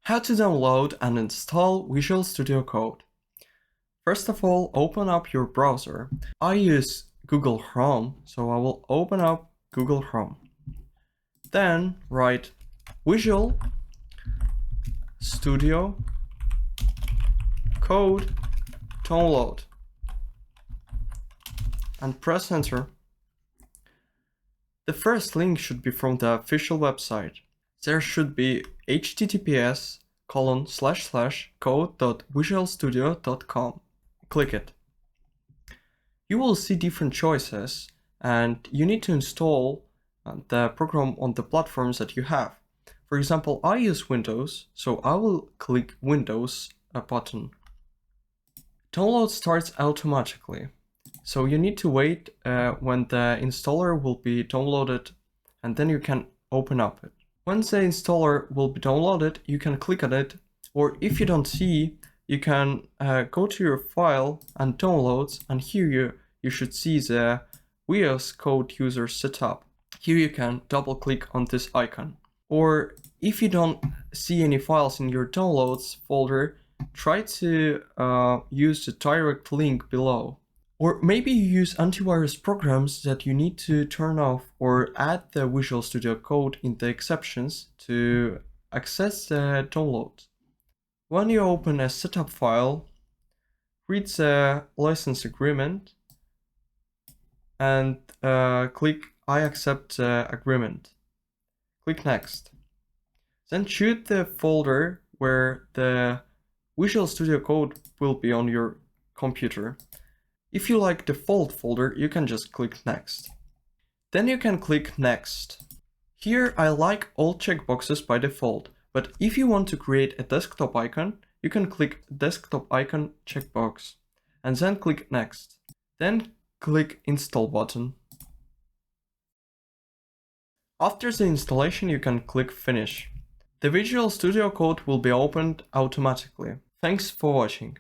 How to download and install Visual Studio Code. First of all, open up your browser. I use Google Chrome, so I will open up Google Chrome. Then write Visual Studio Code download and press enter. The first link should be from the official website. There should be https://code.visualstudio.com. Click it. You will see different choices and you need to install the program on the platforms that you have. For example, I use Windows, so I will click Windows button. Download starts automatically, so you need to wait when the installer will be downloaded and then you can open up it. Once the installer will be downloaded, you can click on it, or if you don't see, you can go to your file and downloads, and here you should see the VS Code user setup. Here you can double click on this icon. Or if you don't see any files in your downloads folder, try to use the direct link below. Or maybe you use antivirus programs that you need to turn off or add the Visual Studio Code in the exceptions to access the download. When you open a setup file, read the license agreement and click I accept the agreement. Click next. Then choose the folder where the Visual Studio Code will be on your computer. If you like the default folder, you can just click next. Then you can click next. Here I like all checkboxes by default, but if you want to create a desktop icon, you can click desktop icon checkbox and then click next. Then click install button. After the installation, you can click finish. The Visual Studio Code will be opened automatically. Thanks for watching.